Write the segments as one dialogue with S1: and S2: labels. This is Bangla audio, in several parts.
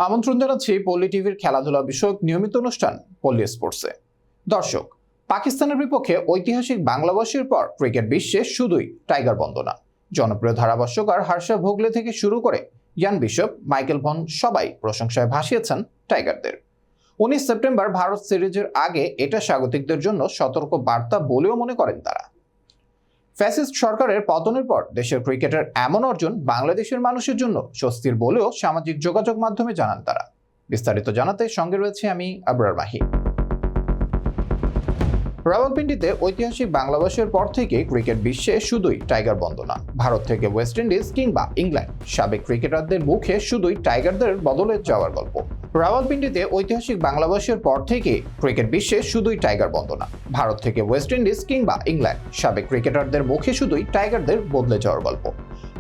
S1: আমন্ত্রণ জানাচ্ছি পল্লী টিভির খেলাধুলা বিষয়ক নিয়মিত অনুষ্ঠান পল্লী স্পোর্টসে। দর্শক, পাকিস্তানের বিপক্ষে ঐতিহাসিক বাংলাবাসীর পর ক্রিকেট বিশ্বে শুধুই টাইগার বন্দনা। জনপ্রিয় ধারাভাষ্যকার হর্ষা ভোগলে থেকে শুরু করে ইয়ান বিশপ, মাইকেল ভন সবাই প্রশংসায় ভাসিয়েছেন টাইগারদের। 19 সেপ্টেম্বর ভারত সিরিজের আগে এটা স্বাগতিকদের জন্য সতর্ক বার্তা বলেও মনে করেন তারা। ফ্যাসিস্ট সরকারের পতনের পর দেশের ক্রিকেটের এমন অর্জন বাংলাদেশের মানুষের জন্য স্বস্তির বলেও সামাজিক যোগাযোগ মাধ্যমে জানান তারা। বিস্তারিত জানাতে সঙ্গে রয়েছে আমি আবরার মাহি। রাওয়ালপিন্ডিতে ঐতিহাসিক বাংলাদেশের পর থেকে ক্রিকেট বিশ্বে শুধুই টাইগার বন্দনা। ভারত থেকে ওয়েস্ট ইন্ডিজ কিংবা ইংল্যান্ড, সাবেক ক্রিকেটারদের মুখে শুধুই টাইগারদের বদলে যাওয়ার গল্প। রাওয়ালপিন্ডিতে ঐতিহাসিক বাংলাদেশের পর থেকে ক্রিকেট বিশ্বে শুধুই টাইগার বন্দনা। ভারত থেকে ওয়েস্ট ইন্ডিজ কিংবা ইংল্যান্ড, সাবেক ক্রিকেটারদের মুখে শুধুই টাইগারদের বদলে যাওয়ার গল্প।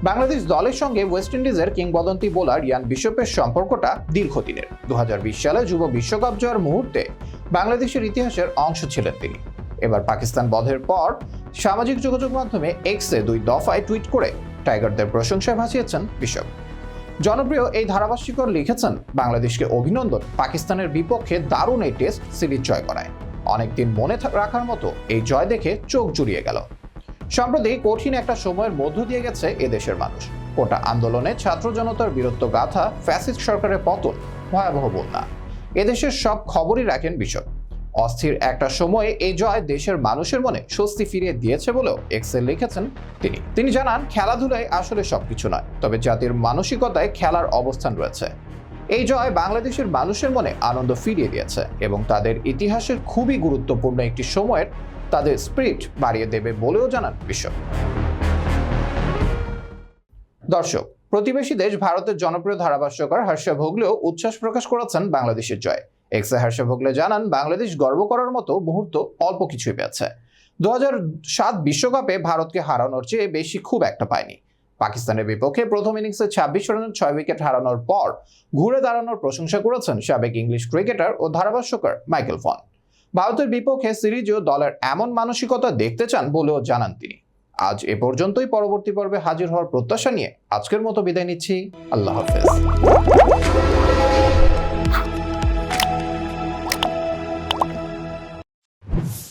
S1: বাংলাদেশ দলের সঙ্গে ওয়েস্ট ইন্ডিজের কিংবদন্তি বোলার ইয়ান বিশপের সম্পর্কটা দীর্ঘদিনের। 2020 সালে যুব বিশ্বকাপ জয়ের মুহূর্তে বাংলাদেশের ইতিহাসের অংশ ছিলেন তিনি। এবার পাকিস্তান বধের পর সামাজিক যোগাযোগ মাধ্যমে এক্সে 2 দফায় টুইট করে টাইগারদের প্রশংসায় ভাসিয়েছেন বিশপ। জনপ্রিয় এই ধারাভাষ্যকার লিখেছেন, বাংলাদেশকে অভিনন্দন পাকিস্তানের বিপক্ষে দারুণ এই টেস্ট সিরিজ জয় করায়। অনেকদিন মনে রাখার মতো এই জয় দেখে চোখ জুড়িয়ে গেল। সম্প্রতি কঠিন একটা সময়ের মধ্য দিয়ে গেছে এদেশের মানুষ। কোটা আন্দোলনে ছাত্র জনতার বীরত্ব গাথা, ফ্যাসিস্ট সরকারের পতন, ভয়াবহ বন্যা, এদেশের সব খবরই রাখেন বিশপ। অস্থির একটা সময়ে এই জয় দেশের মানুষের মনে স্বস্তি ফিরিয়ে দিয়েছে বলেও এক্সে লিখেছেন তিনি জানান, খেলাধুলায় আসলে সবকিছু নয়, তবে জাতির মানসিকতায় খেলার অবস্থান রয়েছে। এই জয় বাংলাদেশের মানুষের মনে আনন্দ ফিরিয়ে দিয়েছে এবং তাদের ইতিহাসের খুবই গুরুত্বপূর্ণ একটি সময়ের তাদের স্পিরিট বাড়িয়ে দেবে বলেও জানান বিশপ। দর্শক, প্রতিবেশী দেশ ভারতের জনপ্রিয় ধারাভাষ্যকার হর্ষা ভোগলেও উচ্ছ্বাস প্রকাশ করেছেন বাংলাদেশের জয়। এক্সে হর্ষা ভোগলে জানান, বাংলাদেশ গর্ব করার মতো মুহূর্ত অল্প কিছুই পেয়েছে। 2007 বিশ্বকাপে ভারতকে হারানোর চেয়ে বেশি খুব একটা পায়নি। পাকিস্তানের বিপক্ষে প্রথম ইনিংসে 26 রানে 6 উইকেট হারানোর পর ঘুরে দাঁড়ানোর প্রশংসা করেছেন সাবেক ইংলিশ ক্রিকেটার ও ধারাভাষ্যকার মাইকেল ভন। ভারতের বিপক্ষে সিরিজেও দলের এমন মানসিকতা দেখতে চান বলেও জানান তিনি। আজ এ পর্যন্তই। পরবর্তী পর্বে হাজির হওয়ার প্রত্যাশা নিয়ে আজকের মতো বিদায় নিচ্ছি। আল্লাহ হাফেজ।